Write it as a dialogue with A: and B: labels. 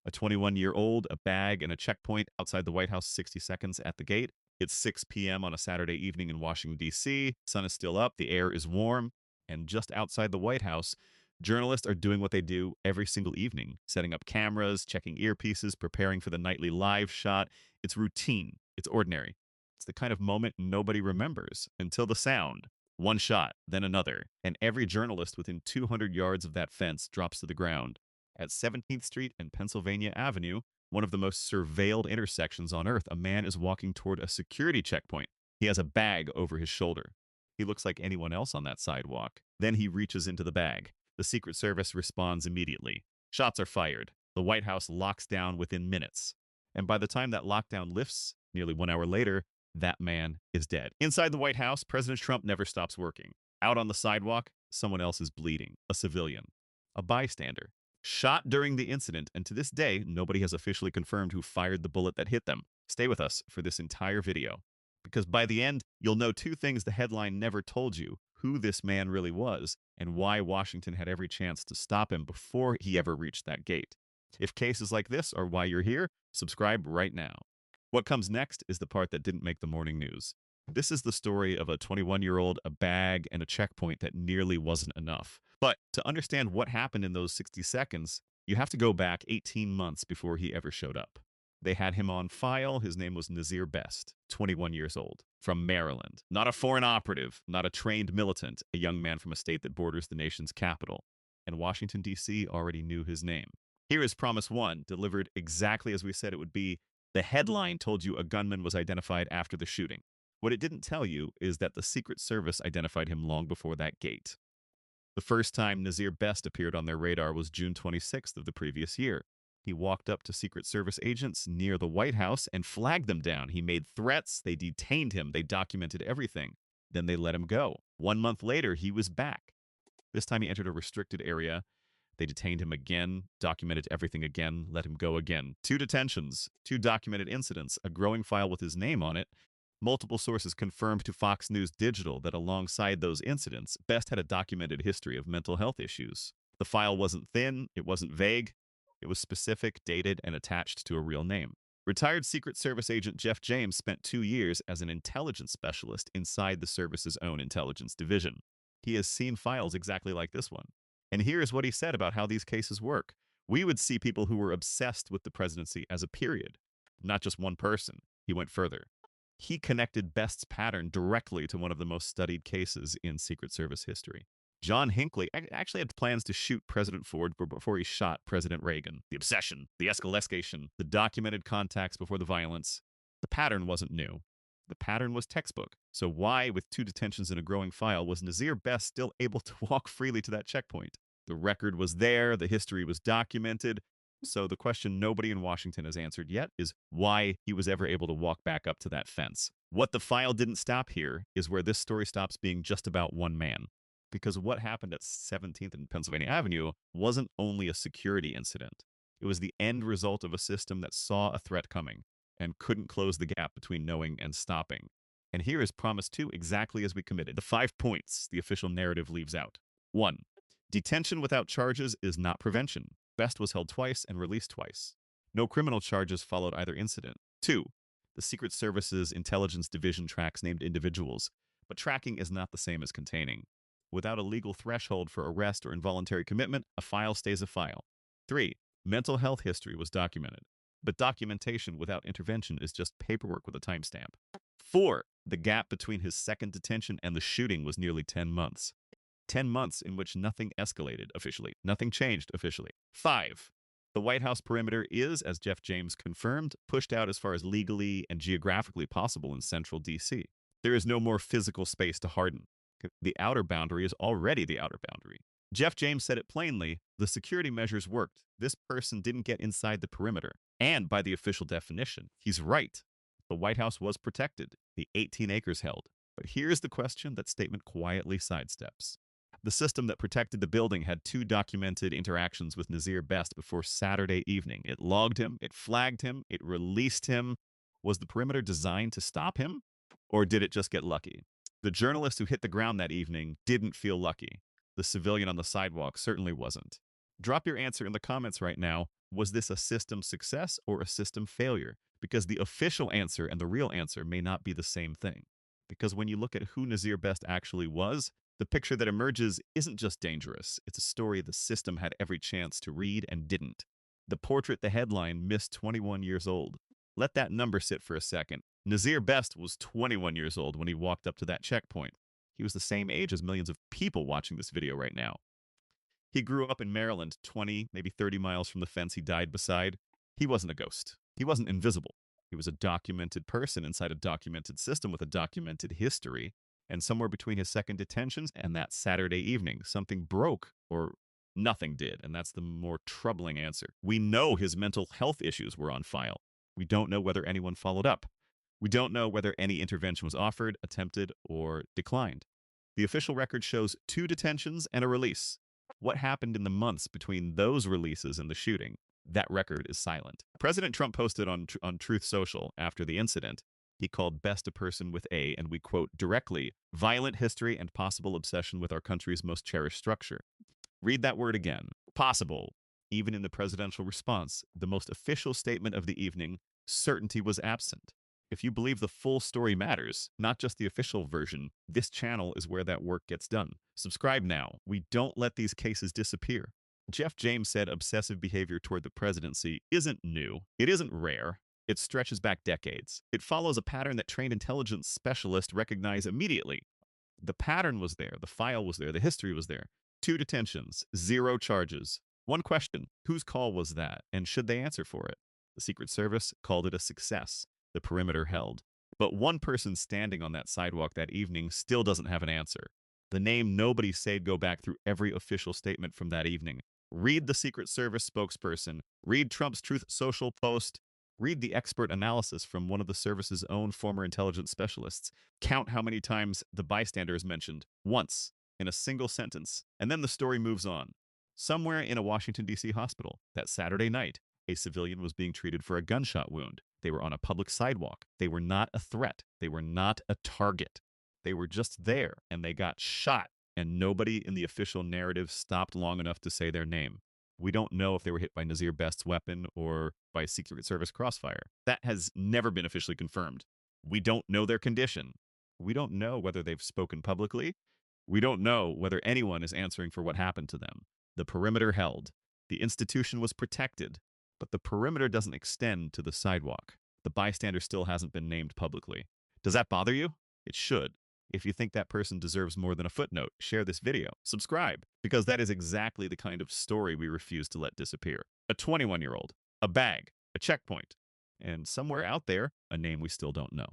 A: A 21-year-old, a bag, and a checkpoint outside the White House, 60 seconds at the gate. It's 6 p.m. on a Saturday evening in Washington, D.C. Sun is still up, the air is warm, and just outside the White House, journalists are doing what they do every single evening, setting up cameras, checking earpieces, preparing for the nightly live shot. It's routine. It's ordinary. It's the kind of moment nobody remembers until the sound. One shot, then another, and every journalist within 200 yards of that fence drops to the ground. At 17th Street and Pennsylvania Avenue, one of the most surveilled intersections on Earth, a man is walking toward a security checkpoint. He has a bag over his shoulder. He looks like anyone else on that sidewalk. Then he reaches into the bag. The Secret Service responds immediately. Shots are fired. The White House locks down within minutes. And by the time that lockdown lifts, nearly 1 hour later, that man is dead. Inside the White House, President Trump never stops working. Out on the sidewalk, someone else is bleeding, a civilian, a bystander, shot during the incident, and to this day, nobody has officially confirmed who fired the bullet that hit them. Stay with us for this entire video, because by the end, you'll know two things the headline never told you: who this man really was, and why Washington had every chance to stop him before he ever reached that gate. If cases like this are why you're here, subscribe right now. What comes next is the part that didn't make the morning news. This is the story of a 21-year-old, a bag, and a checkpoint that nearly wasn't enough. But to understand what happened in those 60 seconds, you have to go back 18 months before he ever showed up. They had him on file. His name was Nazir Best, 21 years old, from Maryland. Not a foreign operative, not a trained militant, a young man from a state that borders the nation's capital. And Washington, D.C. already knew his name. Here is Promise 1, delivered exactly as we said it would be. The headline told you a gunman was identified after the shooting. What it didn't tell you is that the Secret Service identified him long before that gate. The first time Nazir Best appeared on their radar was June 26th of the previous year. He walked up to Secret Service agents near the White House and flagged them down. He made threats. They detained him. They documented everything. Then they let him go. 1 month later, he was back. This time he entered a restricted area. They detained him again, documented everything again, let him go again. 2 detentions, 2 documented incidents, a growing file with his name on it. Multiple sources confirmed to Fox News Digital that alongside those incidents, Best had a documented history of mental health issues. The file wasn't thin, it wasn't vague, it was specific, dated, and attached to a real name. Retired Secret Service agent Jeff James spent 2 years as an intelligence specialist inside the service's own intelligence division. He has seen files exactly like this one. And here is what he said about how these cases work. We would see people who were obsessed with the presidency as a period, not just one person. He went further. He connected Best's pattern directly to one of the most studied cases in Secret Service history. John Hinckley actually had plans to shoot President Ford before he shot President Reagan. The obsession, the escalation, the documented contacts before the violence. The pattern wasn't new. The pattern was textbook. So why, with 2 detentions and a growing file, was Nazir Best still able to walk freely to that checkpoint? The record was there, the history was documented. So the question nobody in Washington has answered yet is why he was ever able to walk back up to that fence. What the file didn't stop here is where this story stops being just about one man. Because what happened at 17th and Pennsylvania Avenue wasn't only a security incident. It was the end result of a system that saw a threat coming and couldn't close the gap between knowing and stopping. And here is Promise 2 exactly as we committed. The 5 points the official narrative leaves out. 1. Detention without charges is not prevention. Best was held twice and released twice. No criminal charges followed either incident. 2. The Secret Service's intelligence division tracks named individuals, but tracking is not the same as containing. Without a legal threshold for arrest or involuntary commitment, a file stays a file. 3. Mental health history was documented, but documentation without intervention is just paperwork with a timestamp. 4. The gap between his second detention and the shooting was nearly 10 months. 10 months in which nothing escalated officially, nothing changed officially. 5. The White House perimeter is, as Jeff James confirmed, pushed out as far as legally and geographically possible in central D.C. There is no more physical space to harden. The outer boundary is already the outer boundary. Jeff James said it plainly, the security measures worked. This person didn't get inside the perimeter. And by the official definition, he's right. The White House was protected, the 18 acres held. But here's the question that statement quietly sidesteps. The system that protected the building had 2 documented interactions with Nazir Best before Saturday evening. It logged him, it flagged him, it released him. Was the perimeter designed to stop him? Or did it just get lucky? The journalist who hit the ground that evening didn't feel lucky. The civilian on the sidewalk certainly wasn't. Drop your answer in the comments right now. Was this a system success or a system failure? Because the official answer and the real answer may not be the same thing. Because when you look at who Nazir Best actually was, the picture that emerges isn't just dangerous. It's a story the system had every chance to read and didn't. The portrait, the headline, missed 21 years old. Let that number sit for a second. Nazir Best was 21 years old when he walked up to that checkpoint. He was the same age as millions of people watching this video right now. He grew up in Maryland, 20, maybe 30 miles from the fence he died beside. He wasn't a ghost. He wasn't invisible. He was a documented person inside a documented system with a documented history. And somewhere between his second detentions and that Saturday evening, something broke or nothing did. And that's the more troubling answer. We know his mental health issues were on file. We don't know whether anyone followed up. We don't know whether any intervention was offered, attempted, or declined. The official record shows 2 detentions and a release. What happened in the months between those releases and the shooting? That record is silent. President Trump posted on Truth Social after the incident. He called Best a person with a, and we quote directly, violent history and possible obsession with our country's most cherished structure. Read that word again. Possible. Even in the presidential response, the most official statement of the evening, certainty was absent. If you believe the full story matters, not just the official version, this channel is where that work gets done. Subscribe now. We don't let these cases disappear. Jeff James said obsessive behavior toward the presidency isn't new. It isn't rare. It stretches back decades. It follows a pattern that trained intelligence specialists recognize immediately. The pattern was there. The file was there. The history was there. 2 detentions, 0 charges. One question, whose call was that, and should they answer for it? The Secret Service called it a success. The perimeter held. But one person standing on that sidewalk that evening still doesn't have an answer. The name nobody said go back through every official statement from that evening. Read the Secret Service spokesperson. Read Trump's Truth Social post. Read the expert analysis from one of the service's own former intelligence specialists. Count how many times the bystander is mentioned. Once, in a single sentence. And then the story moves on. Somewhere in a Washington, D.C. hospital, that Saturday night, a civilian was being treated for a gunshot wound. They were on a public sidewalk. They were not a threat. They were not a target. They were just there, and they got shot, and nobody in the official narrative stopped long enough to say their name. We don't know if they were hit by Nazir Best's weapon or by Secret Service crossfire. That has never been officially confirmed. We don't know their condition. We don't know whether they've spoken publicly. We don't know whether anyone is answering for what happened to them. The perimeter held. The institution was protected. But the perimeter doesn't extend to the sidewalk. The bystander still hasn't been named publicly. Does that bother you? It should. If you think that person deserves more than a footnote, share this video. Subscribe, because that is exactly the kind of story we refuse to let disappear. A 21-year-old, a bag, a checkpoint, and somewhere out there, a name we still don't know.